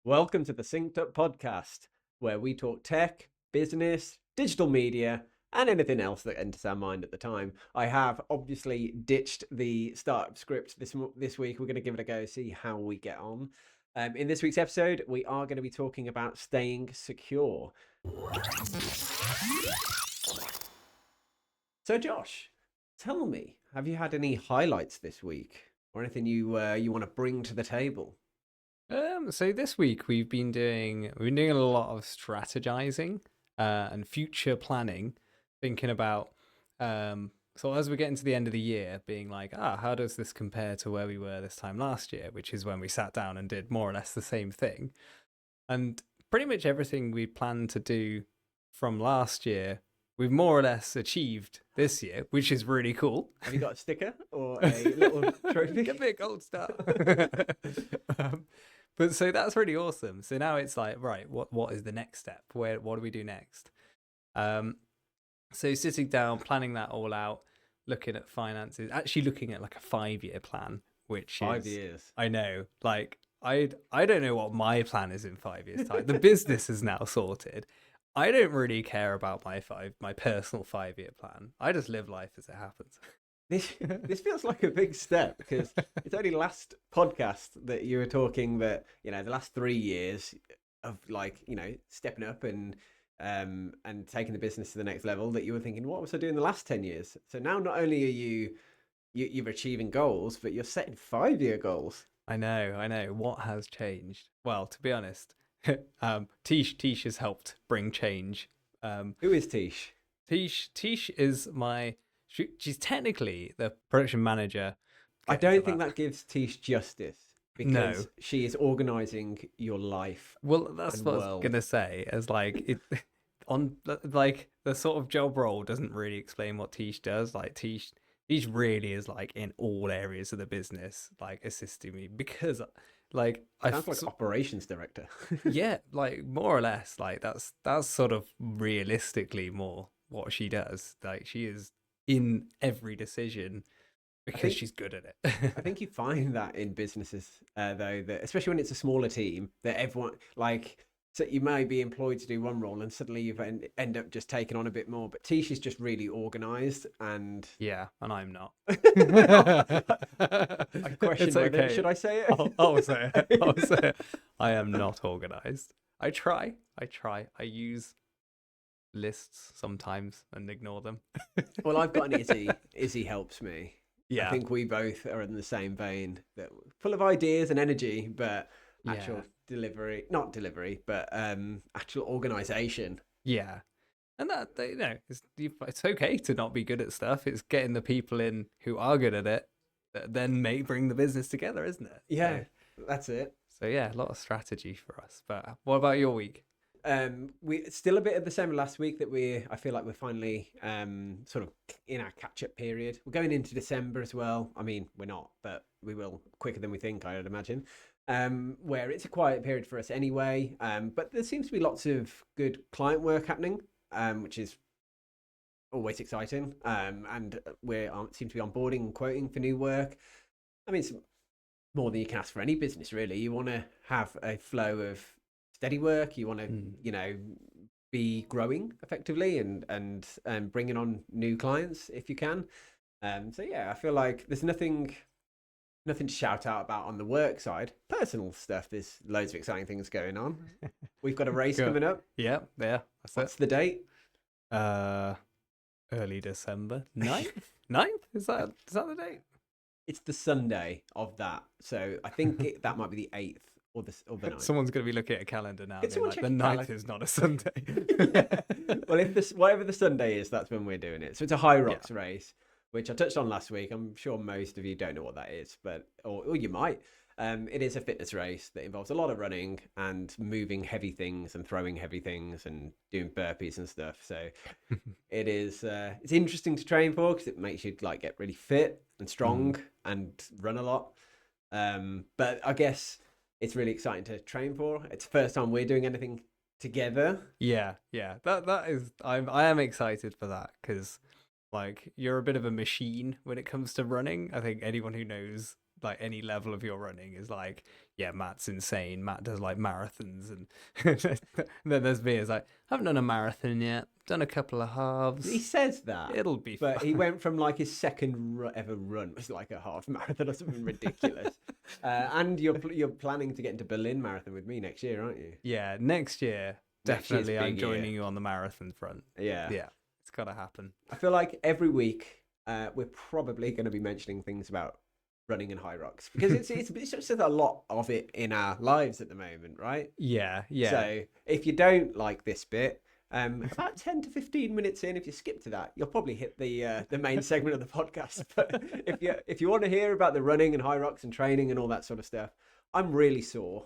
Welcome to the Synced Up Podcast, where we talk tech, business, digital media, and anything else that enters our mind at the time. I have obviously ditched the startup script this week. We're going to give it a go, see how we get on. In this week's episode, we are going to be talking about staying secure. So, Josh, tell me, have you had any highlights this week, or anything you want to bring to the table? So this week we've been doing a lot of strategizing and future planning, thinking about so as we get into the end of the year, being like, how does this compare to where we were this time last year, which is when we sat down and did more or less the same thing. And pretty much everything we planned to do from last year, we've more or less achieved this year, which is really cool. Have you got a sticker or a little trophy? Get me a gold star. But so that's really awesome. So now it's like, right, what is the next step? What do we do next? So sitting down, planning that all out, looking at finances, actually looking at like a 5-year plan, which 5 years. I know, like I don't know what my plan is in 5 years' time. The business is now sorted. I don't really care about my personal 5-year plan. I just live life as it happens. This feels like a big step, because it's only last podcast that you were talking that, the last 3 years of stepping up and taking the business to the next level, that you were thinking, what was I doing the last 10 years? So now not only are you're achieving goals, but you're setting 5-year goals. I know. What has changed? Well, to be honest, Tish has helped bring change. Who is Tish? Tish is she's technically the production manager. I don't think that gives Tish justice, because she is organizing your life. Well, that's what I was gonna say. As like the sort of job role doesn't really explain what Tish does. Like Tish really is like in all areas of the business, like assisting me, because like sounds like operations director. Yeah, like more or less, like that's sort of realistically more what she does. Like she is in every decision because she's good at it. I think you find that in businesses, though, that especially when it's a smaller team, that everyone so you may be employed to do one role and suddenly you end up just taking on a bit more. But Tish is just really organised, and yeah, and I'm not. I question whether should I say it? I'll say it. I am not organised. I try. I use lists sometimes and ignore them. Well, I've got an Izzy. Izzy helps me. Yeah, I think we both are in the same vein, that full of ideas and energy, but actual not delivery, but actual organization. Yeah, and that it's okay to not be good at stuff. It's getting the people in who are good at it that then may bring the business together, isn't it? Yeah, that's it. So yeah, a lot of strategy for us. But what about your week? We still a bit of the same last week, that I feel like we're finally sort of in our catch-up period. We're going into December as well. I mean, we're not, but we will quicker than we think, I would imagine. Where it's a quiet period for us anyway. But there seems to be lots of good client work happening, which is always exciting. And we seem to be onboarding and quoting for new work. I mean, it's more than you can ask for any business, really. You want to have a flow of steady work. You want to, be growing effectively and bringing on new clients if you can. So yeah, I feel like there's nothing to shout out about on the work side. Personal stuff, there's loads of exciting things going on. We've got a race coming up. Yeah. What's the date? Early December. 9th? 9th? Is that the date? It's the Sunday of that. So I think that might be the 8th. Or the 9th. Someone's going to be looking at a calendar now. And like, the 9th is not a Sunday. Yeah. Well, if whatever the Sunday is, that's when we're doing it. So it's a high rocks race, which I touched on last week. I'm sure most of you don't know what that is, but or you might. It is a fitness race that involves a lot of running and moving heavy things and throwing heavy things and doing burpees and stuff. So it is it's interesting to train for, because it makes you like get really fit and strong and run a lot. But I guess it's really exciting to train for. It's the first time we're doing anything together. Yeah. That is. I am excited for that, because like you're a bit of a machine when it comes to running. I think anyone who knows like any level of your running is like, yeah, Matt's insane. Matt does like marathons, and then there's me. It's like, I haven't done a marathon yet. Done a couple of halves. He says that, It'll be but fun. he went from like his second ever run, which was like a half marathon or something ridiculous. And you're planning to get into Berlin Marathon with me next year, aren't you? Yeah, next year, Next year's definitely I'm big joining year. you on the marathon front. Yeah. Yeah, it's got to happen. I feel like every week we're probably going to be mentioning things about running and high rocks because it's just a lot of it in our lives at the moment, right? Yeah, yeah. So if you don't like this bit, about 10 to 15 minutes in, if you skip to that, you'll probably hit the main segment of the podcast. But if you want to hear about the running and high rocks and training and all that sort of stuff, I'm really sore.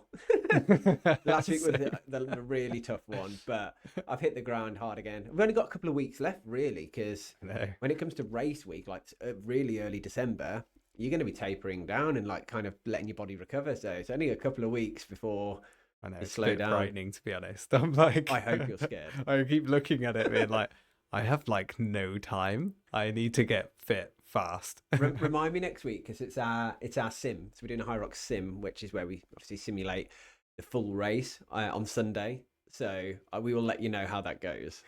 Last week was the really tough one, but I've hit the ground hard again. We've only got a couple of weeks left, really, because when it comes to race week, like really early December, you're going to be tapering down and like kind of letting your body recover. So it's only a couple of weeks before I know, you it's slow a bit down. frightening, to be honest. I'm like, I hope you're scared. I keep looking at it being like, I have like no time. I need to get fit fast. Remind me next week because it's our sim. So we're doing a high rock sim, which is where we obviously simulate the full race on Sunday. So we will let you know how that goes.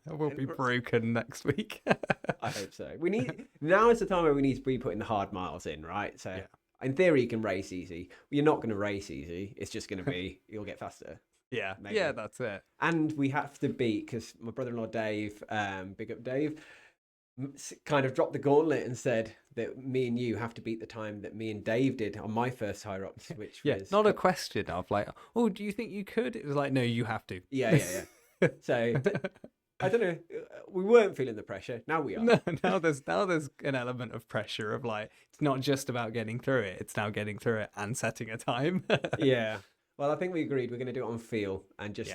We'll be broken next week. I hope so. Now is the time where we need to be putting the hard miles in, right? So Yeah. in theory, you can race easy. You're not going to race easy. It's just going to be you'll get faster. Yeah, Maybe. yeah, that's it. And we have to beat because my brother-in-law Dave, big up Dave, kind of dropped the gauntlet and said that me and you have to beat the time that me and Dave did on my first high rocks, which was not a question of like, oh, do you think you could? It was like, no, you have to. yeah. So I don't know. We weren't feeling the pressure. Now we are. No, now there's an element of pressure of like, it's not just about getting through it. It's now getting through it and setting a time. Yeah. Well, I think we agreed we're going to do it on feel and just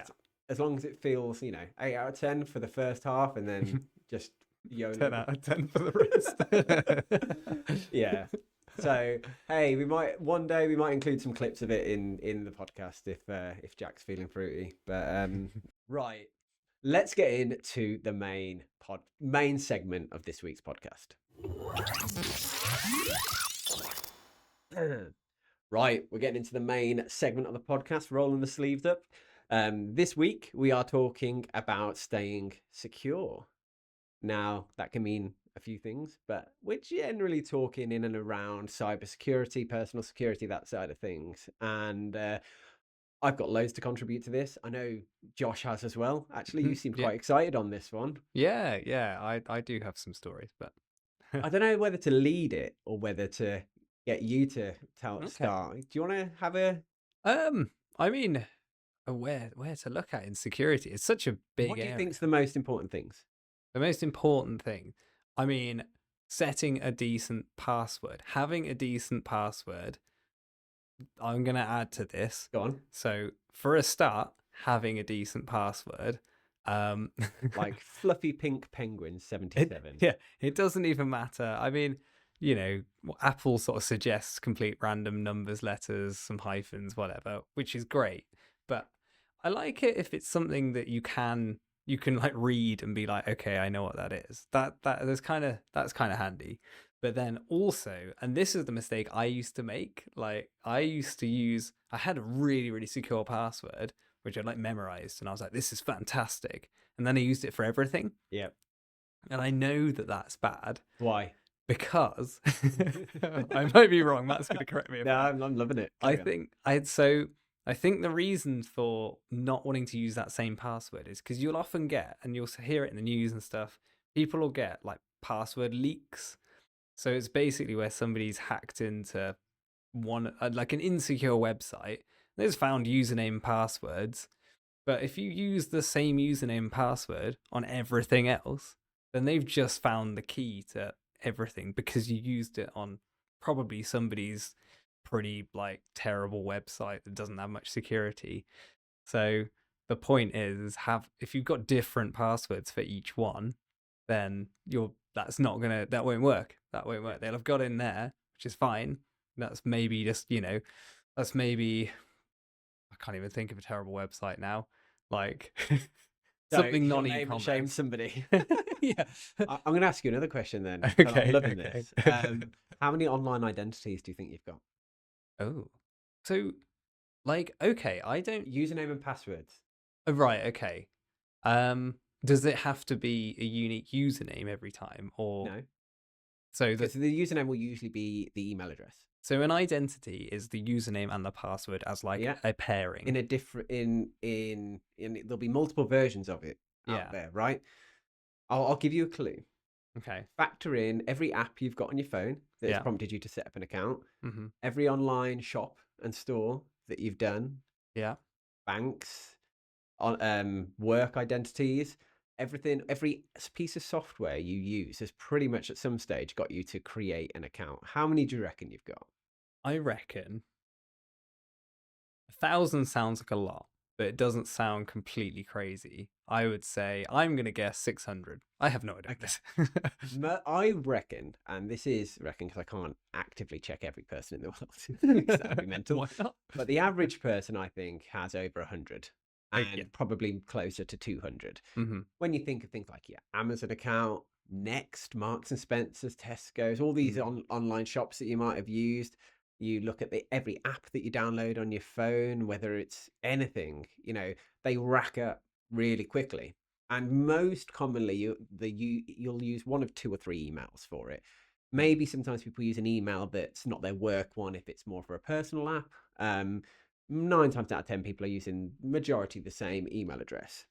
as long as it feels, 8 out of 10 for the first half and then just YOLO. 10 out of 10 for the rest. Yeah. So hey, one day we might include some clips of it in the podcast if Jack's feeling fruity. But right, let's get into the main segment of this week's podcast. Right, we're getting into the main segment of the podcast, rolling the sleeves up. This week we are talking about staying secure. Now, that can mean a few things, but we're generally talking in and around cybersecurity, personal security, that side of things. And I've got loads to contribute to this. I know Josh has as well. Actually, you seem quite excited on this one. Yeah, I do have some stories, but I don't know whether to lead it or whether to get you to start. Do you want to have a... I mean, where to look at in security? It's such a big What do you area. think's the most important things? The most important thing, I mean, setting a decent password, having a decent password. I'm going to add to this. Go on. So for a start, having a decent password. Like fluffy pink penguin 77. It doesn't even matter. I mean, Apple sort of suggests complete random numbers, letters, some hyphens, whatever, which is great. But I like it if it's something that you can like read and be like, okay, I know what that is. That's kind of handy. But then also, and this is the mistake I used to make. Like I had a really, really secure password, which I like memorized, and I was like, this is fantastic. And then I used it for everything. Yeah. And I know that that's bad. Why? Because I might be wrong. Matt's going to correct me. No, I'm loving it. I think the reason for not wanting to use that same password is because you'll often get, and you'll hear it in the news and stuff, people will get like password leaks. So it's basically where somebody's hacked into like an insecure website. They've found username and passwords. But if you use the same username and password on everything else, then they've just found the key to everything because you used it on probably somebody's pretty like terrible website that doesn't have much security. So the point is if you've got different passwords for each one, then that won't work. That won't work. They'll have got in there, which is fine. That's maybe just, I can't even think of a terrible website now. Like Something Don't name and shame non-e-commerce. somebody. Yeah. I'm going to ask you another question then. 'Cause I'm Okay, loving okay. this. How many online identities do you think you've got? Oh. So, like, okay, I don't. Username and passwords. Oh, right, okay. Does it have to be a unique username every time, or No, so because that the username will usually be the email address. so an identity is the username and the password as like Yeah. a pairing? In a different in there'll be multiple versions of it out Yeah. there, right? I'll give you a clue. Okay. Factor in every app you've got on your phone that has Yeah. prompted you to set up an account, Mm-hmm. every online shop and store that you've done, Yeah. banks, on work identities, everything, every piece of software you use has pretty much at some stage got you to create an account. How many do you reckon you've got? I reckon 1,000 sounds like a lot, but it doesn't sound completely crazy. I would say I'm gonna guess 600. I have no idea. Okay. I reckon, and this is reckon because I can't actively check every person in the world, 'cause that would be mental. Why not? But the average person, I think, has over 100 Yeah. and probably closer to 200. Mm-hmm. When you think of things like your Amazon account, Next, Marks and Spencers, Tesco's, all these online shops that you might have used, you look at every app that you download on your phone, whether it's anything, they rack up really quickly. And most commonly, you'll use one of two or three emails for it. Maybe sometimes people use an email that's not their work one if it's more for a personal app. 9 times out of 10, people are using majority the same email address.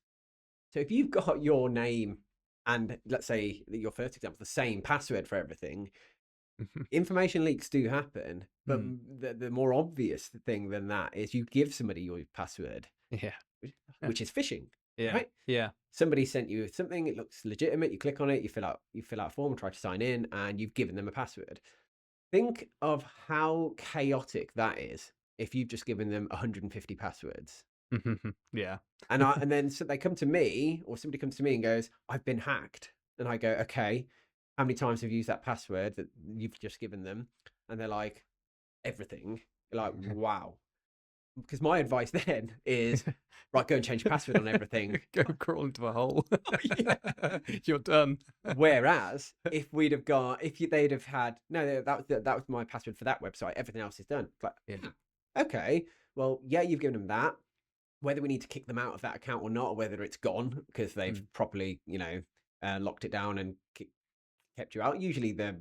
So if you've got your name and let's say your first example, the same password for everything, information leaks do happen. But the more obvious thing than that is you give somebody your password, Yeah. which is phishing, Yeah. right? Yeah. Somebody sent you something, it looks legitimate, you click on it, you fill out a form, try to sign in, and you've given them a password. Think of how chaotic that is if you've just given them 150 passwords. Yeah. And then so they come to me, or somebody comes to me and goes, I've been hacked. And I go, okay, how many times have you used that password that you've just given them? And they're like, everything. You're like, wow. Because my advice then is, right, go and change your password on everything. Go crawl into a hole. Yeah. You're done. Whereas if they'd have had, no, that was my password for that website. Everything else is done. It's like, Yeah. okay, well, yeah, you've given them that. Whether we need to kick them out of that account or not, or whether it's gone because they've properly, locked it down and kept you out. Usually, the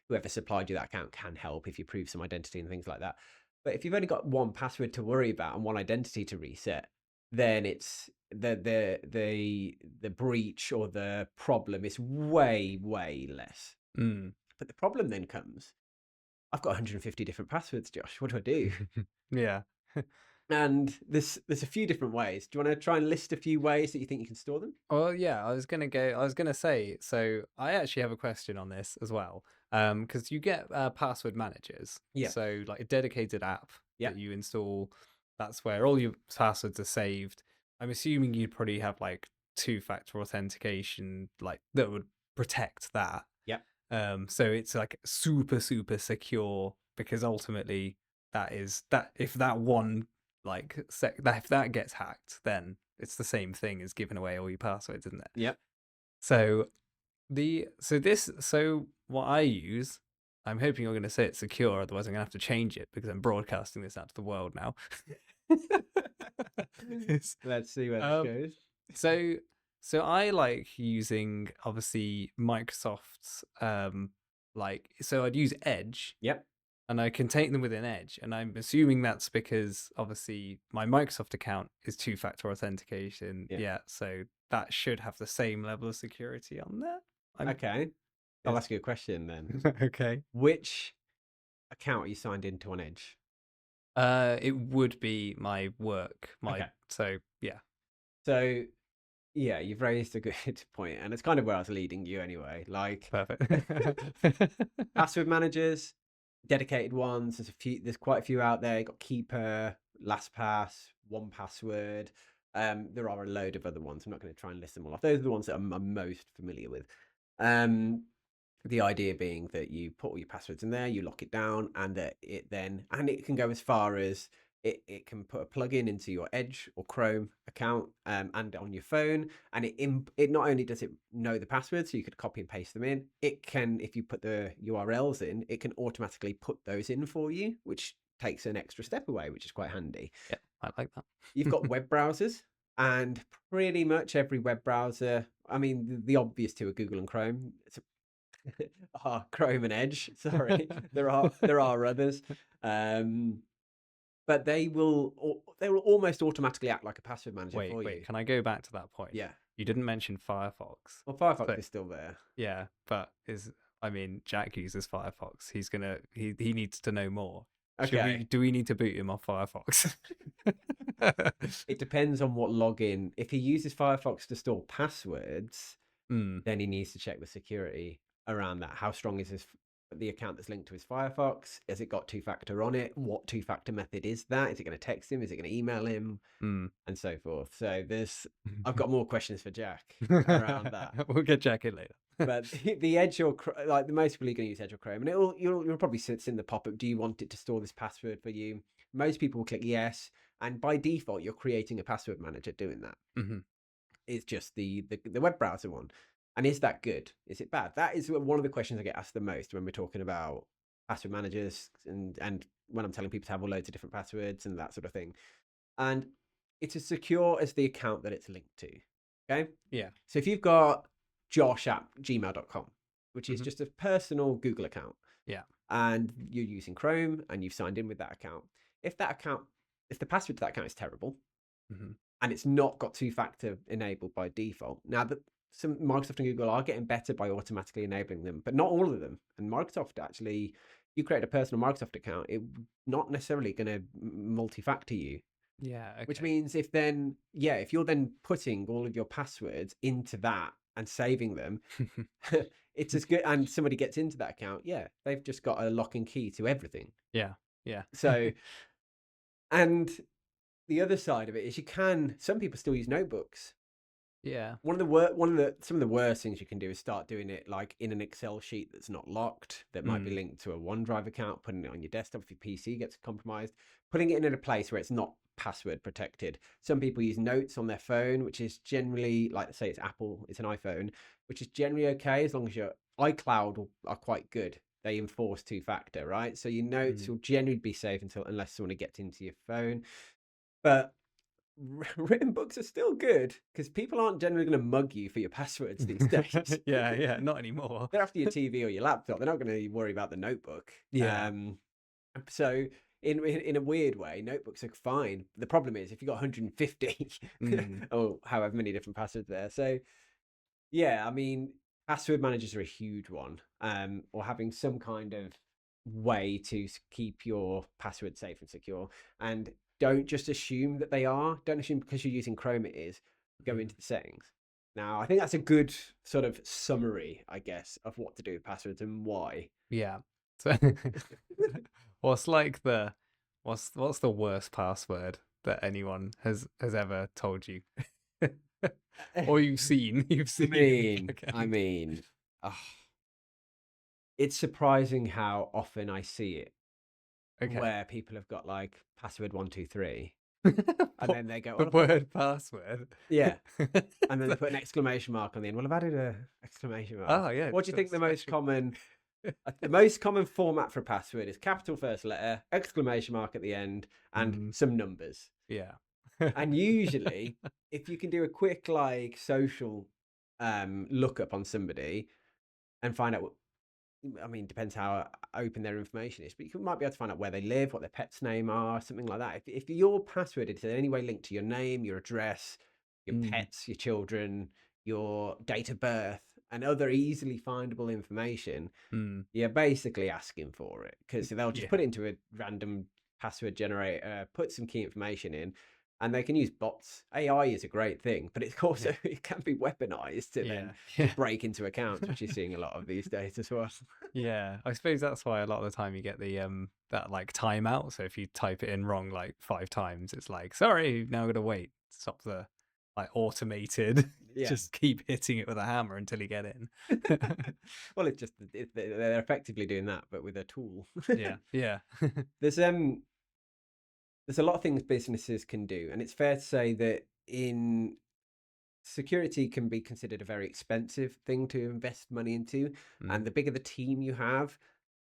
whoever supplied you that account can help if you prove some identity and things like that. But if you've only got one password to worry about and one identity to reset, then it's the breach or the problem is way less. But the problem then comes, I've got 150 different passwords, Josh. What do I do? Yeah. And there's a few different ways. Do you want to try and list a few ways that you think you can store them? Well, yeah, I was gonna say, so I actually have a question on this as well. Because you get password managers. Yeah. So like a dedicated app Yeah. that you install, that's where all your passwords are saved. I'm assuming you'd probably have like two-factor authentication, like that would protect that. Yeah. So it's like super, super secure because ultimately that if that one if that gets hacked, then it's the same thing as giving away all your passwords, isn't it? Yep. So what I use, I'm hoping you're going to say it's secure, otherwise I'm going to have to change it because I'm broadcasting this out to the world now. Let's see where this goes. So I like using obviously Microsoft's so I'd use Edge. Yep. And I contain them within Edge. And I'm assuming that's because obviously my Microsoft account is two-factor authentication. Yeah. So that should have the same level of security on there. Okay. I'll ask you a question then. Okay. Which account are you signed into on Edge? It would be my work. Okay. So yeah. So yeah, you've raised a good point, and it's kind of where I was leading you anyway. Like Perfect. password managers, dedicated ones. There's quite a few out there. You got Keeper, LastPass, 1Password. There are a load of other ones. I'm not going to try and list them all off. Those are the ones that I'm most familiar with. The idea being that you put all your passwords in there, you lock it down, and that it can go as far as It can put a plugin into your Edge or Chrome account and on your phone, and it not only does it know the passwords, so you could copy and paste them in. It can, if you put the URLs in, it can automatically put those in for you, which takes an extra step away, which is quite handy. Yeah, I like that. You've got web browsers, and pretty much every web browser. I mean, the obvious two are Google and Chrome. Chrome and Edge. Sorry, there are others. But they will almost automatically act like a password manager for you. Wait, can I go back to that point? Yeah. You didn't mention Firefox. Well, Firefox So, is still there. yeah, but Jack uses Firefox. He needs to know more. Okay. Do we need to boot him off Firefox? It depends on what login. If he uses Firefox to store passwords, then he needs to check the security around that. How strong is the account that's linked to his Firefox? Has it got two-factor on it? What two-factor method is that? Is it going to text him? Is it going to email him? And so forth. So I've got more questions for Jack around that. We'll get Jack in later. But the Edge or like the most people are going to use Edge or Chrome, and you'll probably sit in the pop-up. Do you want it to store this password for you? Most people will click yes, and by default, you're creating a password manager doing that. It's just the web browser one. And is that good? Is it bad? That is one of the questions I get asked the most when we're talking about password managers and when I'm telling people to have loads of different passwords and that sort of thing. And it's as secure as the account that it's linked to. Okay? Yeah. So if you've got josh@gmail.com, which is just a personal Google account. Yeah. And you're using Chrome and you've signed in with that account. If the password to that account is terrible and it's not got two-factor enabled by default. Now, some Microsoft and Google are getting better by automatically enabling them, but not all of them. And Microsoft actually, you create a personal Microsoft account, it's not necessarily going to multi-factor you. Yeah. Okay. Which means if you're then putting all of your passwords into that and saving them, it's as good. And somebody gets into that account, they've just got a lock and key to everything. Yeah. So, and the other side of it is some people still use notebooks. Yeah. Some of the worst things you can do is start doing it like in an Excel sheet that's not locked, that might be linked to a OneDrive account, putting it on your desktop if your PC gets compromised, putting it in a place where it's not password protected. Some people use notes on their phone, which is generally, like say it's Apple, it's an iPhone, which is generally okay as long as your iCloud are quite good. They enforce two-factor, right? So your notes will generally be safe unless someone gets into your phone. But written books are still good because people aren't generally going to mug you for your passwords these days. yeah, not anymore. They're after your TV or your laptop. They're not going to worry about the notebook. Yeah. So in a weird way, notebooks are fine. The problem is if you've got 150 or however many different passwords there. So yeah, I mean, password managers are a huge one. Or having some kind of way to keep your password safe and secure. And don't just assume that they are. Don't assume because you're using Chrome it is. Go into the settings. Now, I think that's a good sort of summary, I guess, of what to do with passwords and why. Yeah. So, what's the worst password that anyone has ever told you, or you've seen? I mean, it's surprising how often I see it. Okay. Where people have got like password 123 and then they go the word password. Yeah. And then they put an exclamation mark on the end. Well, I've added an exclamation mark. Oh yeah. What do you think the most common format for a password is? Capital first letter, exclamation mark at the end, and some numbers. Yeah. And usually if you can do a quick like social lookup on somebody and find out depends how open their information is, but you might be able to find out where they live, what their pet's name are, something like that. If your password is in any way linked to your name, your address, your pets, your children, your date of birth, and other easily findable information, you're basically asking for it because they'll just put it into a random password generator, put some key information in, and they can use bots. AI is a great thing, but it's also it can be weaponized to then break into accounts, which you're seeing a lot of these days as well. Yeah, I suppose that's why a lot of the time you get the that like timeout. So if you type it in wrong like 5 times, it's like, sorry, now I'm gonna wait. Stop the like automated. Just keep hitting it with a hammer until you get in. Well, they're effectively doing that, but with a tool. Yeah. There's there's a lot of things businesses can do, and it's fair to say that in security can be considered a very expensive thing to invest money into. Mm. And the bigger the team you have,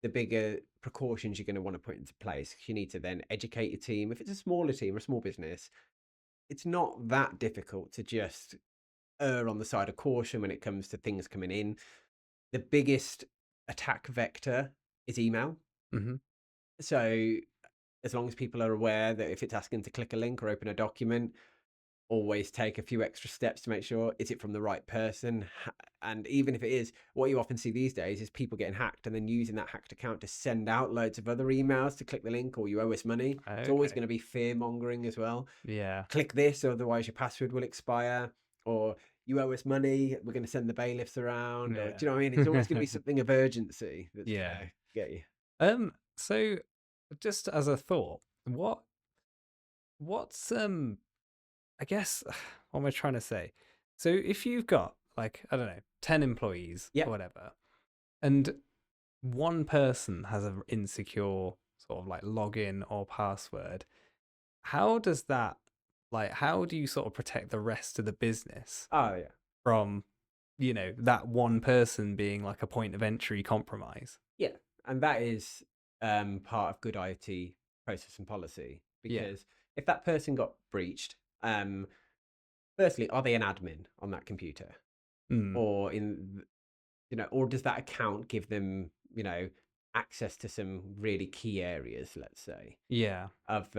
the bigger precautions you're going to want to put into place. You need to then educate your team. If it's a smaller team or a small business, it's not that difficult to just err on the side of caution when it comes to things coming in. The biggest attack vector is email. Hmm. So as long as people are aware that if it's asking to click a link or open a document, always take a few extra steps to make sure is it from the right person. And even if it is, what you often see these days is people getting hacked and then using that hacked account to send out loads of other emails to click the link, or you owe us money. It's always Okay. going to be fear mongering as well. Yeah. Click this, otherwise your password will expire, or you owe us money, we're going to send the bailiffs around, or do you know what I mean? It's always going to be something of urgency that's going Yeah. to get you. So just as a thought, what's I guess what am I trying to say? So if you've got like, I don't know, 10 employees or Yep. whatever, and one person has an insecure sort of like login or password, how does that, like, how do you sort of protect the rest of the business Oh yeah. from, that one person being like a point of entry compromise? Yeah, and that is part of good IT process and policy, Yeah. because if that person got breached, um, firstly, are they an admin on that computer, Mm. or or does that account give them, access to some really key areas, let's say, Yeah. of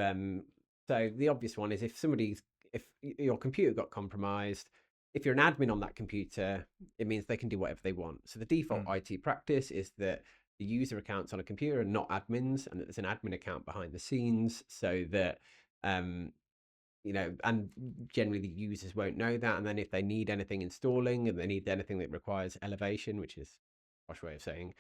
so the obvious one is if your computer got compromised, if you're an admin on that computer, it means they can do whatever they want. So the default Mm. IT practice is that the user accounts on a computer are not admins, and that there's an admin account behind the scenes, so that um and generally the users won't know that. And then if they need anything installing and they need anything that requires elevation, which is a posh way of saying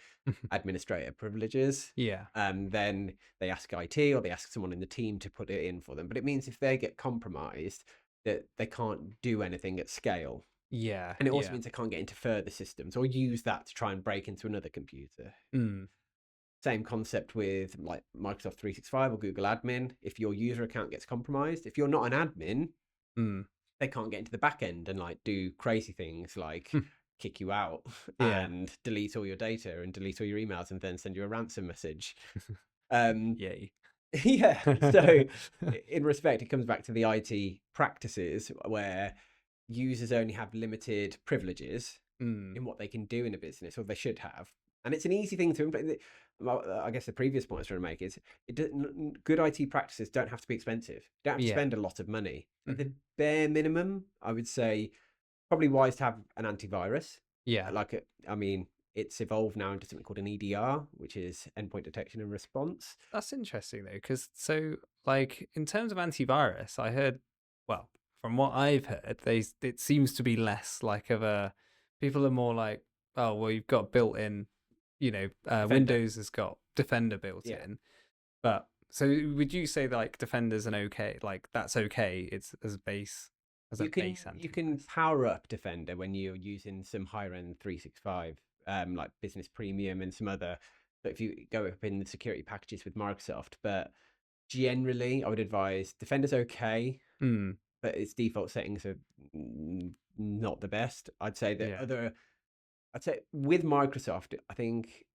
administrator privileges, Yeah. then they ask IT or they ask someone in the team to put it in for them. But it means if they get compromised, that they can't do anything at scale. Yeah. And it also Yeah. means they can't get into further systems or use that to try and break into another computer. Mm. Same concept with like Microsoft 365 or Google Admin. If your user account gets compromised, if you're not an admin, Mm. they can't get into the back end and like do crazy things like kick you out Yeah. and delete all your data and delete all your emails and then send you a ransom message. Um, Yay. yeah. So in respect, it comes back to the IT practices where users only have limited privileges Mm. in what they can do in a business, or they should have. And it's an easy thing to implement. I guess the previous point I was trying to make is good IT practices don't have to be expensive. You don't have to Yeah. spend a lot of money. At the Mhm. bare minimum, I would say probably wise to have an antivirus. Yeah. I mean, it's evolved now into something called an EDR, which is endpoint detection and response. That's interesting though, because so like in terms of antivirus, I heard, well, from what I've heard, it seems to be less like of a people are more like, oh well, you've got built in, Defender. Windows has got Defender built Yeah. in, but so would you say like Defender's an okay, like that's okay? It's as a base You can antivirus. power up Defender when you're using some higher end 365, like Business Premium and some other. But if you go up in the security packages with Microsoft, but generally, I would advise Defender's okay, Hmm. but its default settings are not the best. Yeah. I'd say with Microsoft, I think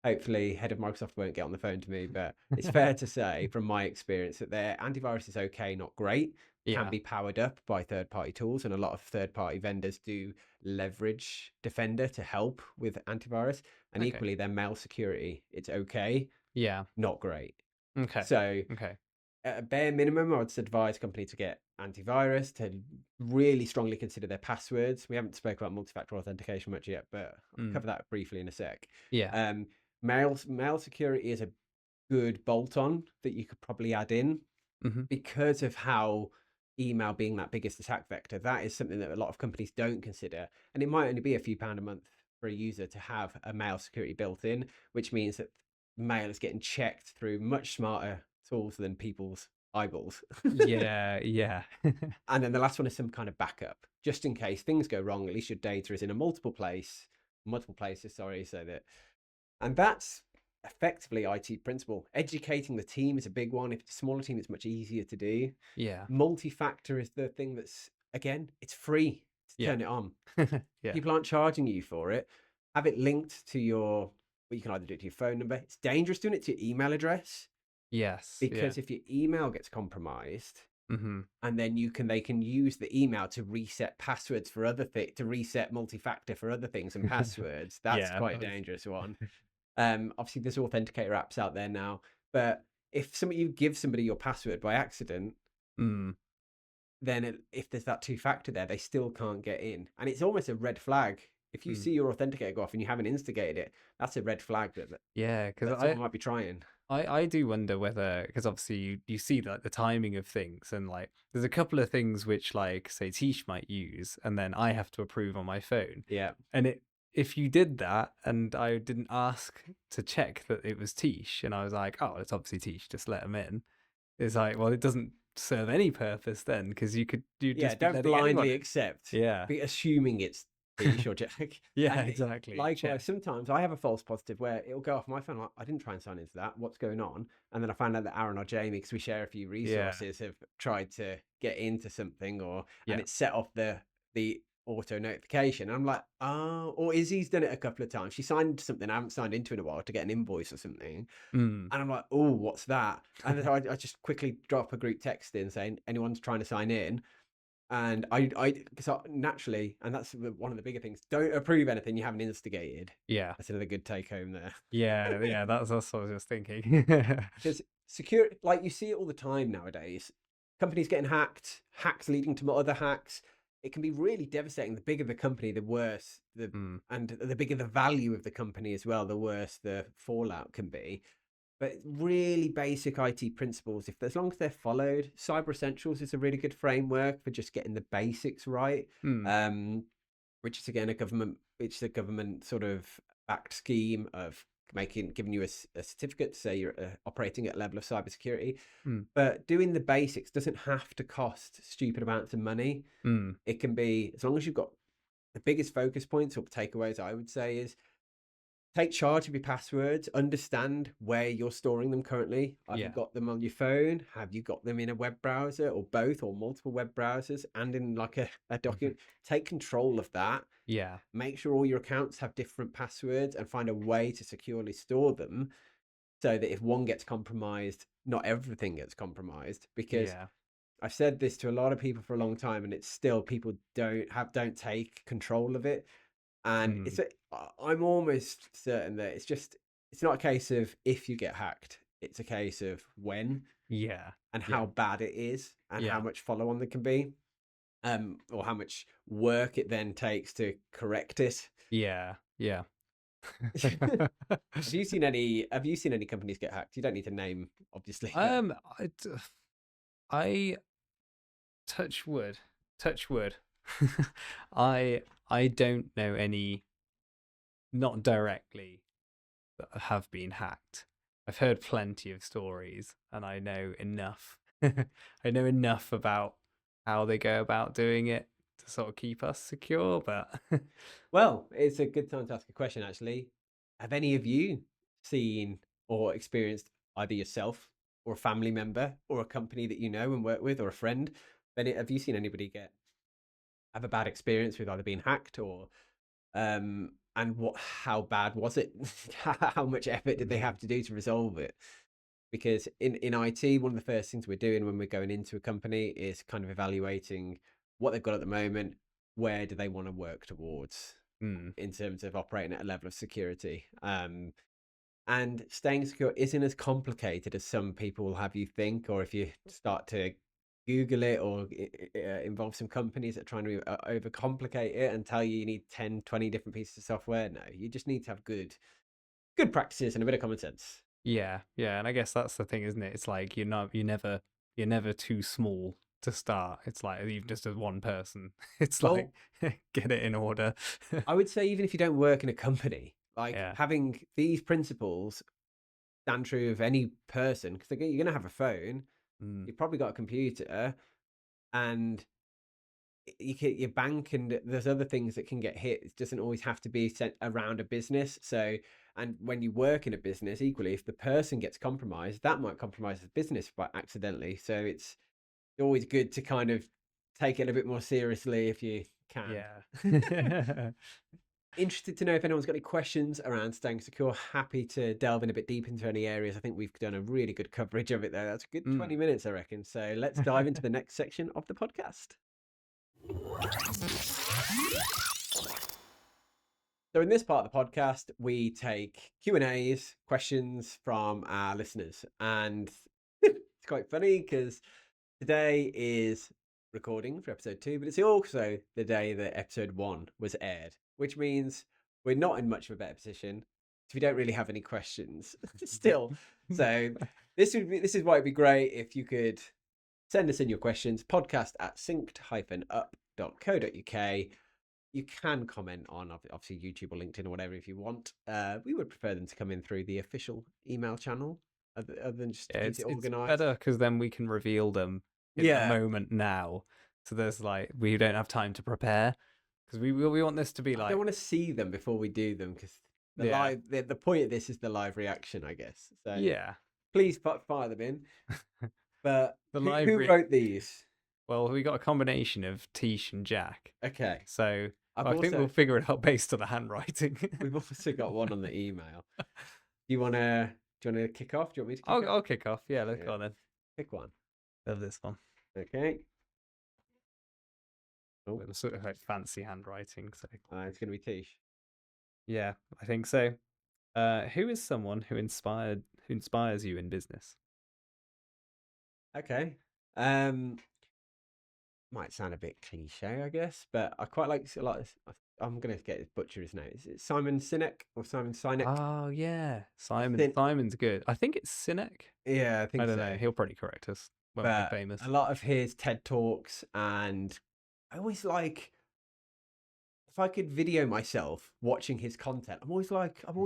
hopefully head of Microsoft won't get on the phone to me, but it's fair to say from my experience that their antivirus is okay, not great, can Yeah. be powered up by third-party tools, and a lot of third-party vendors do leverage Defender to help with antivirus. And Okay. equally, their mail security, it's okay, Yeah. not great. Okay. So Okay. at a bare minimum, I would advise a company to get antivirus, to really strongly consider their passwords. We haven't spoken about multi-factor authentication much yet, but I'll Mm. cover that briefly in a sec. Yeah. Mail security is a good bolt-on that you could probably add in Hmm. because of how email being that biggest attack vector. That is something that a lot of companies don't consider, and it might only be a few pound a month for a user to have a mail security built in, which means that mail is getting checked through much smarter tools than people's eyeballs. Yeah. Yeah. And then the last one is some kind of backup, just in case things go wrong. At least your data is in multiple places, sorry, so that, and that's effectively IT principle. Educating the team is a big one. If it's a smaller team, it's much easier to do. Yeah. Multi-factor is the thing that's, again, it's free to Yeah. turn it on. Yeah. People aren't charging you for it. Have it linked to your, well, you can either do it to your phone number. It's dangerous doing it to your email address, Yes. Yeah. because if your email gets compromised, Mm-hmm. and then they can use the email to reset passwords for other things, to reset multi-factor for other things and passwords. That's Yeah. quite a dangerous one. Obviously there's authenticator apps out there now, but if you give somebody your password by accident, Mm. then if there's that two-factor there, they still can't get in, and it's almost a red flag. If you see your authenticator go off and you haven't instigated it, that's a red flag Yeah, because that someone might be trying. I do wonder whether, because obviously you see like the timing of things, and like there's a couple of things which like say Tish might use and then I have to approve on my phone. Yeah. And if you did that and I didn't ask to check that it was Tish and I was like, oh, it's obviously Tish, just let him in. It's like, well, it doesn't serve any purpose then, because you Yeah, just be don't letting anyone blindly in. accept, Yeah. be assuming it's Tish or Jack. Yeah, And exactly. likewise, Check. sometimes I have a false positive where it'll go off my phone. Like, I didn't try and sign into that. What's going on? And then I find out that Aaron or Jamie, because we share a few Yeah. resources, have tried to get into something, and Yeah. it's set off the auto notification. I'm like, oh, or Izzy's done it a couple of times. She signed something I haven't signed into in a while to get an invoice or something. Mm. And I'm like, oh, what's that? And then I just quickly drop a group text in saying, anyone's trying to sign in. And because naturally, and that's one of the bigger things, don't approve anything you haven't instigated. Yeah. That's another good take home there. Yeah, yeah, that's what I was just thinking. Because security, like you see it all the time nowadays, companies getting hacked, hacks leading to other hacks. It can be really devastating. The bigger the company, the worse and the bigger the value of the company as well, the worse the fallout can be. But really basic IT principles, as long as they're followed, Cyber Essentials is a really good framework for just getting the basics right. Which is again a government sort of backed scheme of giving you a certificate to say you're operating at a level of cybersecurity. But doing the basics doesn't have to cost stupid amounts of money. It can be, as long as you've got the biggest focus points or takeaways, I would say, is take charge of your passwords, understand where you're storing them currently. Have you got them on your phone? Have you got them in a web browser, or both, or multiple web browsers, and in like a document? Take control of that. Yeah. Make sure all your accounts have different passwords and find a way to securely store them so that if one gets compromised, not everything gets compromised. Because I've said this to a lot of people for a long time, and it's still, people don't take control of it. And I'm almost certain that it's not a case of if you get hacked, it's a case of when, and how bad it is, and how much follow on there can be, or how much work it then takes to correct it. Yeah. Have you seen any companies get hacked? You don't need to name, obviously. I touch wood. I don't know any, not directly, that have been hacked. I've heard plenty of stories, and I know enough. I know enough about how they go about doing it to sort of keep us secure. But well, it's a good time to ask a question, actually. Have any of you seen or experienced, either yourself or a family member or a company that you know and work with, or a friend? Have you seen anybody have a bad experience with either being hacked or and how bad was it? How much effort did they have to do to resolve it? Because in IT, one of the first things we're doing when we're going into a company is kind of evaluating what they've got at the moment, where do they want to work towards in terms of operating at a level of security. And staying secure isn't as complicated as some people will have you think, or if you start to Google it, or involve some companies that are trying to overcomplicate it and tell you need 10, 20 different pieces of software. No, you just need to have good practices and a bit of common sense. yeah, and I guess that's the thing, isn't it? It's like you're never too small to start. It's like even just as one person, it's like get it in order. I would say even if you don't work in a company, like having these principles stand true of any person, because you're going to have a phone, you've probably got a computer, and your bank and there's other things that can get hit. It doesn't always have to be sent around a business. So, and when you work in a business, equally, if the person gets compromised, that might compromise the business by accidentally. So it's always good to kind of take it a bit more seriously if you can. Yeah. Interested to know if anyone's got any questions around staying secure. Happy to delve in a bit deep into any areas. I think we've done a really good coverage of it there. That's a good 20 minutes, I reckon. So let's dive into the next section of the podcast. So in this part of the podcast, we take Q&As, questions from our listeners. And it's quite funny because today is recording for episode 2, but it's also the day that episode 1 was aired, which means we're not in much of a better position because we don't really have any questions still. So this is why it'd be great if you could send us in your questions, podcast@synced-up.co.uk. You can comment on obviously YouTube or LinkedIn or whatever if you want. We would prefer them to come in through the official email channel other than just to keep it organized. It's better because then we can reveal them in the moment now. So there's like, we don't have time to prepare because we want this to be like. I don't want to see them before we do them because the point of this is the live reaction, I guess. So yeah, please fire them in. But the who wrote these? Well, we got a combination of Tish and Jack. Okay. So I think we'll figure it out based on the handwriting. We've also got one on the email. Do you want to kick off? Do you want me to kick off? I'll kick off. Yeah, let's go on then. Pick one. Love this one. Okay. Oh, it's sort of like fancy handwriting. So it's going to be Tish. Yeah, I think so. Who is someone who inspires you in business? Okay. Might sound a bit cliche, I guess, but I quite like I'm gonna butcher his name. Is it Simon Sinek or Simon Sinek? Oh yeah, Simon's good. I think it's Sinek. Yeah, I don't know. He'll probably correct us when we're famous. A lot of his TED Talks, and I always like if I could video myself watching his content. I'm always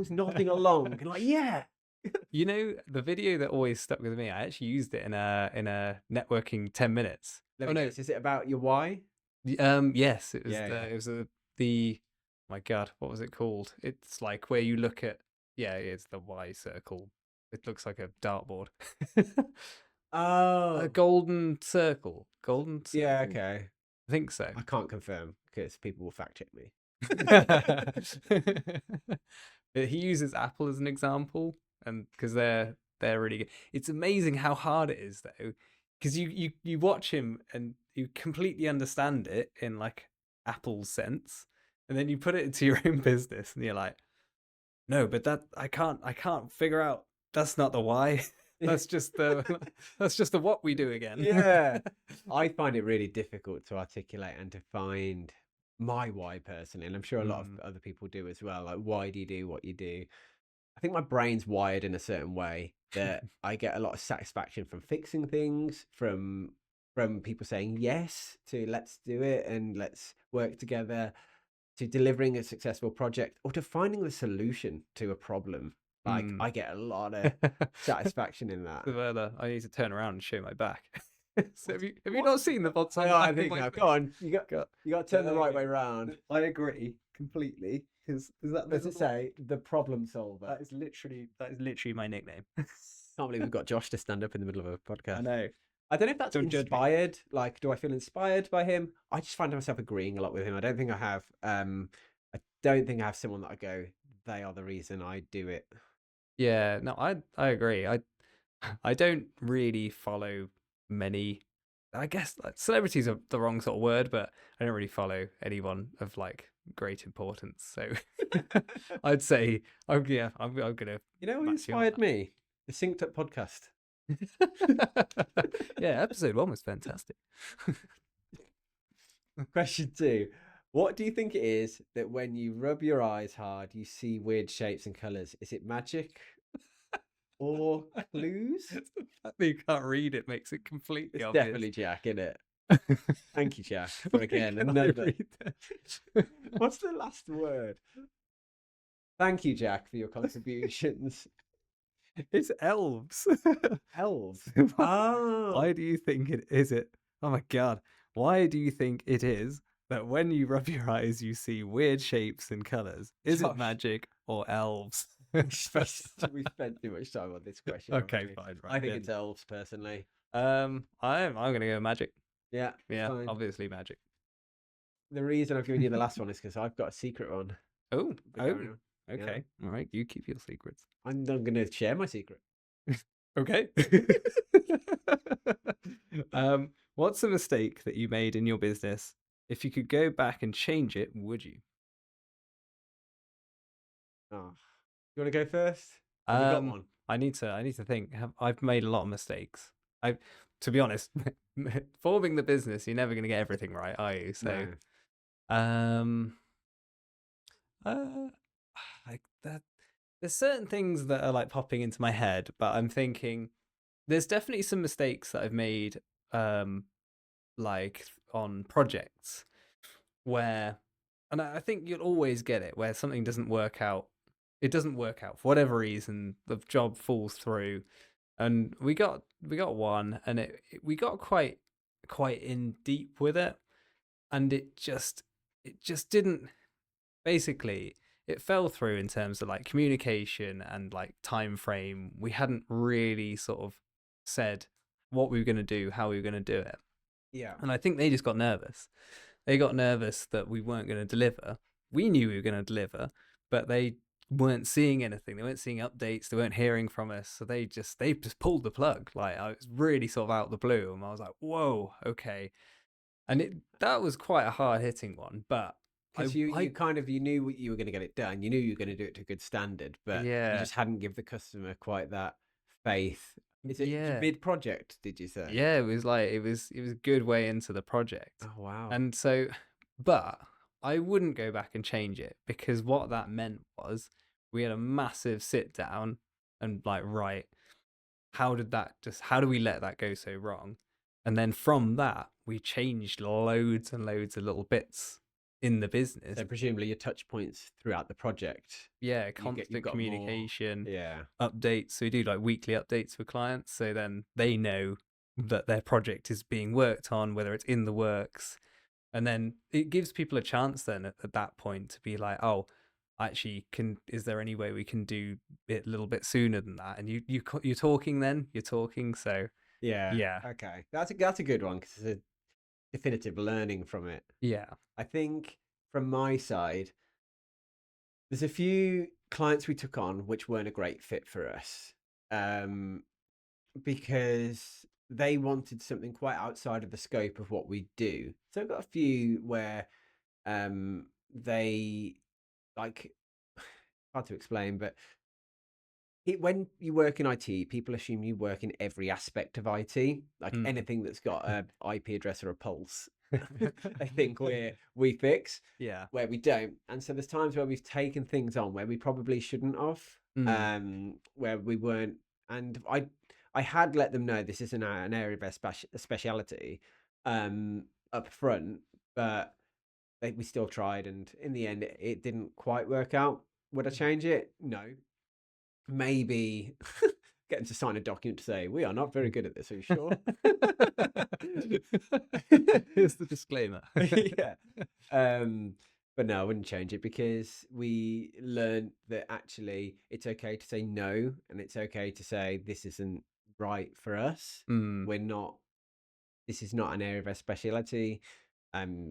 nodding along and like, yeah. You know, the video that always stuck with me, I actually used it in a networking 10 minutes. Is it about your why? Yes, it was. It was my God, what was it called? It's like where you look at. Yeah, it's the Y circle. It looks like a dartboard. Oh, a golden circle. Yeah, okay. I think so. I can't confirm because people will fact check me. But he uses Apple as an example, and because they're really good. It's amazing how hard it is though, because you watch him and you completely understand it in like Apple's sense, and then you put it into your own business, and you're like, no, but that I can't figure out. That's not the why. That's just the what we do again. Yeah, I find it really difficult to articulate and to find my why personally, and I'm sure a lot of other people do as well. Like, why do you do what you do? I think my brain's wired in a certain way that I get a lot of satisfaction from fixing things, from people saying yes to let's do it and let's work together, to delivering a successful project, or to finding the solution to a problem. Like, I get a lot of satisfaction in that. I need to turn around and show my back. So have you not seen the VOD? I think now. Go on, you got to turn the right way around. I agree completely. Because does it say the problem solver? That is literally my nickname. Can't believe we've got Josh to stand up in the middle of a podcast. I know. I don't know if that's inspired. Like, do I feel inspired by him? I just find myself agreeing a lot with him. I don't think I have. I don't think I have someone that I go, they are the reason I do it. Yeah, no, I agree. I don't really follow many. I guess like, celebrities are the wrong sort of word, but I don't really follow anyone of like great importance. So I'd say, I'm gonna. You know who inspired me? The Synced Up podcast. Yeah, episode 1 was fantastic. Question 2. What do you think it is that when you rub your eyes hard, you see weird shapes and colours? Is it magic or clues? The fact that you can't read it makes it completely obvious. Definitely Jack, isn't it? Thank you, Jack, for again another. What's the last word? Thank you, Jack, for your contributions. It's elves. Elves. Why do you think it is it? Oh my God. Why do you think it is that when you rub your eyes, you see weird shapes and colors? Is it Josh, magic or elves? we spent too much time on this question Okay, already. fine, I right. think Good. it's elves personally. I'm gonna go magic. Yeah, Yeah, fine. obviously magic. The reason I've given you the last one is because I've got a secret one. Oh, Been oh, going on. Yeah, okay. All right, you keep your secrets. I'm not going to share my secret. Okay. What's a mistake that you made in your business? If you could go back and change it, would you? Oh, you want to go first? Have you got Um, one? I need to think. I've made a lot of mistakes. I, to be honest, forming the business, you're never going to get everything right, are you? So, No. um, uh, like that. There's certain things that are like popping into my head, but I'm thinking there's definitely some mistakes that I've made, um, like on projects where, and I think you'll always get it where something doesn't work out. It doesn't work out for whatever reason. The job falls through, and we got one, and we got quite in deep with it, and it just didn't. Basically, it fell through in terms of like communication and like time frame. We hadn't really sort of said what we were going to do, how we were going to do it, Yeah. and I think they just got nervous. They got nervous that we weren't going to deliver. We knew we were going to deliver, but they weren't seeing anything. They weren't seeing updates. They weren't hearing from us. So they just pulled the plug. Like I was really sort of out of the blue, and I was like, "Whoa, okay." And that was quite a hard hitting one, but Because you kind of you knew you were going to get it done. You knew you were going to do it to a good standard, but you yeah, just hadn't give the customer quite that faith. Is it yeah, mid project? Did you say? yeah. It was like it was a good way into the project, Oh wow. and so, but I wouldn't go back and change it because what that meant was we had a massive sit down and like, right, how do we let that go so wrong? And then from that, we changed loads and loads of little bits in the business. So presumably your touch points throughout the project. Yeah, You've constant got more. communication, Yeah. updates. So we do like weekly updates for clients. So then they know that their project is being worked on, whether it's in the works. And then it gives people a chance then at that point to be like, oh, actually, is there any way we can do it a little bit sooner than that? And you're talking then, you're talking. So Yeah. yeah, Okay. That's a good one because it's a definitive learning from it. yeah. I think from my side, there's a few clients we took on which weren't a great fit for us, um, because they wanted something quite outside of the scope of what we do. So I've got a few where they like hard to explain, but when you work in IT, people assume you work in every aspect of IT, like Mm. anything that's got a IP address or a pulse. They think we fix Yeah. where we don't, and so there's times where we've taken things on where we probably shouldn't have, Mm. where we weren't. And I had let them know this isn't an area of their speciality, up front, but we still tried, and in the end, it didn't quite work out. Would I change it? No. Maybe get them to sign a document to say we are not very good at this. Are you sure? Here's the disclaimer. Yeah. But no, I wouldn't change it because we learned that actually it's okay to say no, and it's okay to say this isn't right for us. Mm. We're not. This is not an area of our speciality.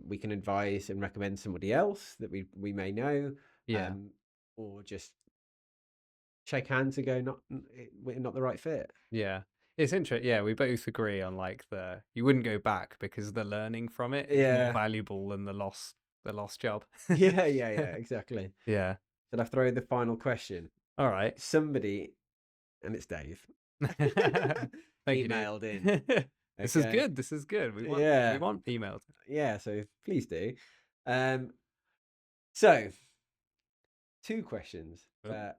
We can advise and recommend somebody else that we may know, Yeah. or just shake hands and go, not we're not the right fit. Yeah. It's interesting. Yeah, we both agree on like you wouldn't go back because the learning from it is more Yeah, valuable than the lost job. yeah, exactly. Yeah. Should I throw the final question? All right. Somebody, and it's Dave, Thank you, Dave. emailed in. This is Okay, good. This is good. We want we yeah, want emails. yeah. So please do. So two questions, Oh, but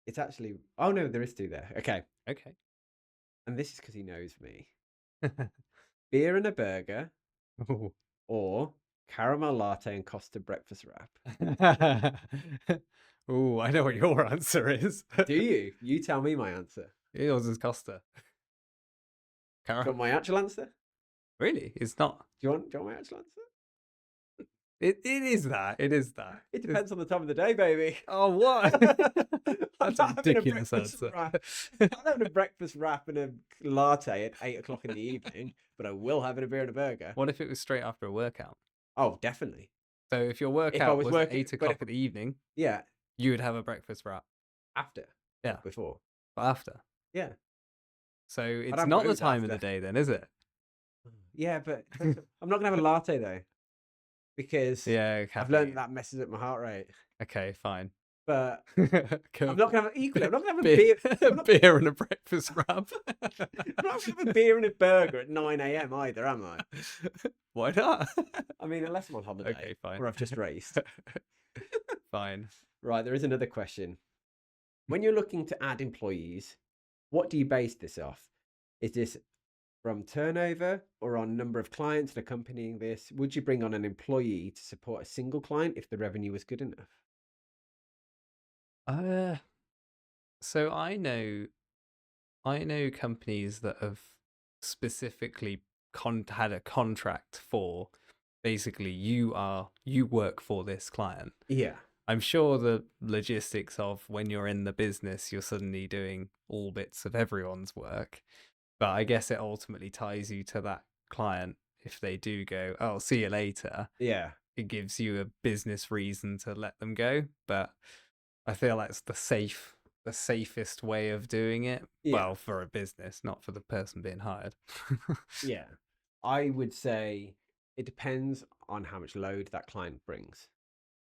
it's actually, oh no, there is two there. Okay, okay. and this is because he knows me. Beer and a burger, Ooh. or caramel latte and Costa breakfast wrap. Ooh, I know what your answer is. Do you? You tell me my answer. Yours is Costa. Do you want my actual answer? Really, it's not. Do you want my actual answer? It is that. It is that. It depends on the time of the day, baby. Oh, what? I'm That's a not having a ridiculous breakfast answer. wrap. I'm not having a breakfast wrap and a latte at 8 o'clock in the evening, but I will have a beer and a burger. What if it was straight after a workout? Oh, definitely. So if your If I workout was was at working, 8 o'clock in the evening, yeah, you would have a breakfast wrap. after, Yeah, not before. but after. Yeah, So I'd it's have not the loads time of after. the day then, is it? Yeah, but I'm not gonna have a latte though because Yeah, I've learned caffeine. that messes up my heart rate. Okay, fine. But I'm Cool. not gonna have equally. I'm not gonna have a Beer, beer. I'm not, beer and a breakfast wrap. I'm not gonna have a beer and a burger at 9 a.m. either, am I? Why not? I mean, unless I'm on holiday Okay, fine. or I've just raced. Fine. Right, there is another question. When you're looking to add employees, what do you base this off? Is this from turnover or on number of clients and accompanying this? Would you bring on an employee to support a single client if the revenue was good enough? Uh, so I know companies that have specifically had a contract for basically you work for this client. Yeah. I'm sure the logistics of when you're in the business, you're suddenly doing all bits of everyone's work. But I guess it ultimately ties you to that client. If they do go, oh, see you later, Yeah. it gives you a business reason to let them go. But I feel that's the safest way of doing it. Yeah. Well, for a business, not for the person being hired. Yeah. I would say it depends on how much load that client brings,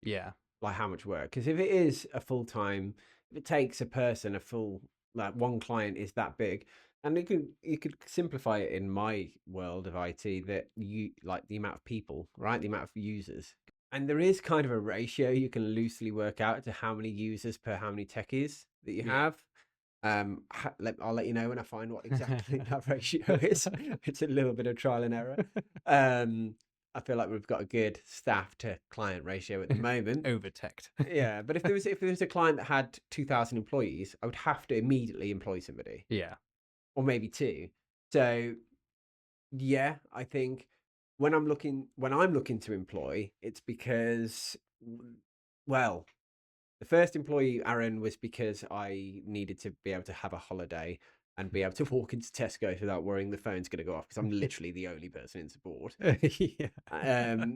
Yeah. like how much work. Because if it is a full time, if it takes a person a full, like one client is that big, and you could simplify it in my world of IT that you like the amount of people, right? The amount of users. And there is kind of a ratio you can loosely work out to how many users per how many techies that you Yeah. have. I'll let you know when I find what exactly that ratio is. It's a little bit of trial and error. I feel like we've got a good staff to client ratio at the moment. Overtech. Yeah, but if there was a client that had 2,000 employees, I would have to immediately employ somebody, Yeah. or maybe two. So yeah, I think when I'm looking to employ, it's because, well, the first employee, Aaron, was because I needed to be able to have a holiday and be able to walk into Tesco's without worrying the phone's going to go off because I'm literally the only person in support. Yeah.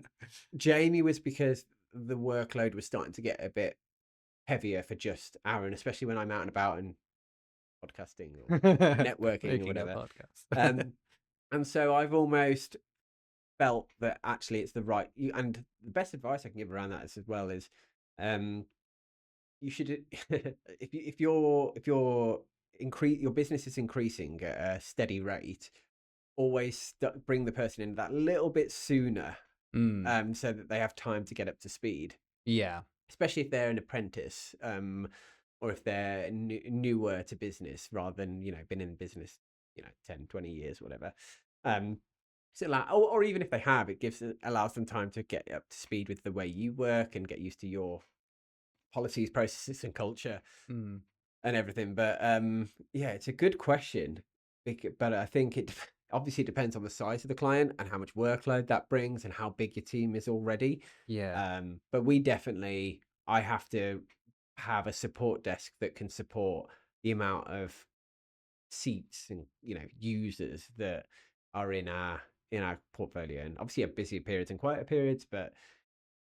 Jamie was because the workload was starting to get a bit heavier for just Aaron, especially when I'm out and about and podcasting or networking or Making a whatever. podcast. And so I've almost felt that actually it's the right and the best advice I can give around that as well is you should if you're increase your business is increasing at a steady rate, always bring the person in that little bit sooner, so that they have time to get up to speed, Yeah. especially if they're an apprentice, or if they're newer to business rather than been in business 10-20 years, whatever. So or even if they have, it allows them time to get up to speed with the way you work and get used to your policies, processes, and culture Mm. and everything. But yeah, it's a good question. But I think it obviously depends on the size of the client and how much workload that brings and how big your team is already. Yeah. But I have to have a support desk that can support the amount of seats and users that are in our portfolio, and obviously have busier periods and quieter periods. But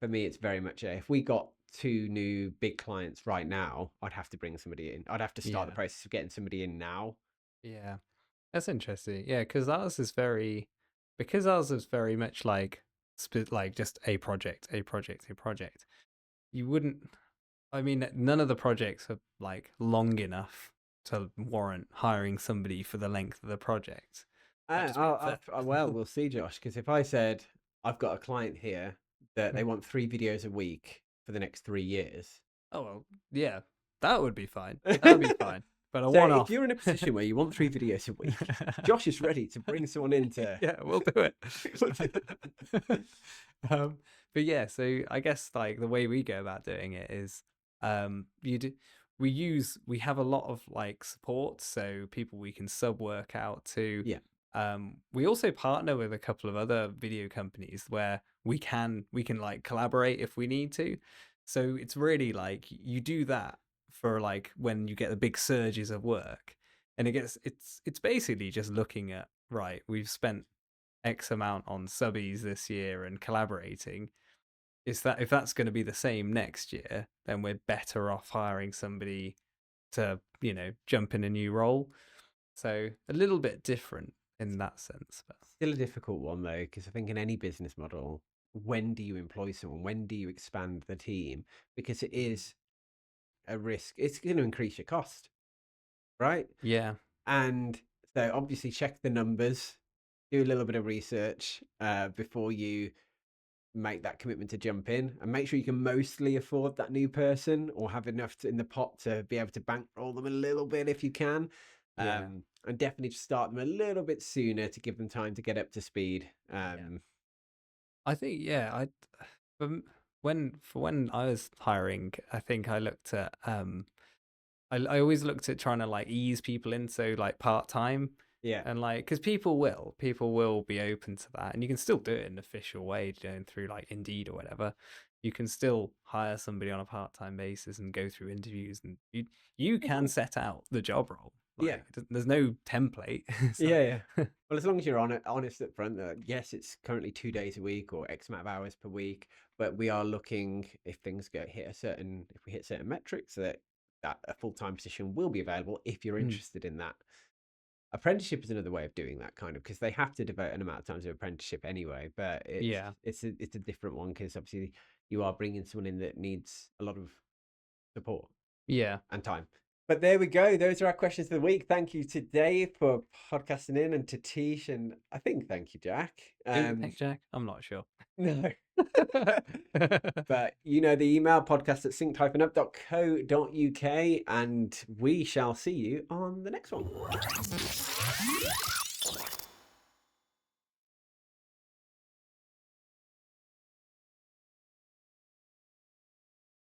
for me, it's very much if we got two new big clients right now, I'd have to bring somebody in. I'd have to start the Yeah. process of getting somebody in now. Yeah. That's interesting. Yeah, because ours is very much like like just a project, a project, a project. You wouldn't. I mean, none of the projects are like long enough to warrant hiring somebody for the length of the project. That just be unfair. Well, we'll see, Josh, because if I said I've got a client here that they want 3 videos a week for the next 3 years. Oh well, yeah, that would be fine. That would be fine. But a So if one-off. you're in a position where you want 3 videos a week, Josh is ready to bring someone in to. Yeah, we'll do it. But yeah, so I guess like the way we go about doing it is you do we have a lot of like support, so people we can sub work out to. Yeah. We also partner with a couple of other video companies where we can like collaborate if we need to. So it's really like you do that for like when you get the big surges of work, and it's basically just looking at, right, we've spent X amount on subbies this year and collaborating. Is that if that's going to be the same next year, then we're better off hiring somebody to, jump in a new role. So a little bit different in that sense. But Still a difficult one though, because I think in any business model, when do you employ someone? When do you expand the team? Because it is a risk. It's going to increase your cost, right? yeah, And so obviously check the numbers, do a little bit of research before you make that commitment to jump in, and make sure you can mostly afford that new person or have enough in the pot to be able to bankroll them a little bit if you can. yeah, And definitely just start them a little bit sooner to give them time to get up to speed. yeah. I think from when I was hiring, I think I looked at I always looked at trying to like ease people in, so like part time, Yeah. and like because people will be open to that, and you can still do it in an official way, going through like Indeed or whatever. You can still hire somebody on a part time basis and go through interviews, and you As can long- set out the job role. Yeah. Like there's no template. So Yeah, yeah. Well, as long as you're honest up front that yes, it's currently 2 days a week or X amount of hours per week, but we are looking if things if we hit certain metrics, that a full time position will be available if you're mm, interested in that. Apprenticeship is another way of doing that kind of because they have to devote an amount of time to apprenticeship anyway. But yeah, it's a different one because obviously you are bringing someone in that needs a lot of support yeah. and time. But there we go. Those are our questions for the week. Thank you to Dave for podcasting in, and to Tish, and I think thank you, Jack. Thanks, Jack. I'm not sure. No. But you know the email podcast at synced-up.co.uk, and we shall see you on the next one.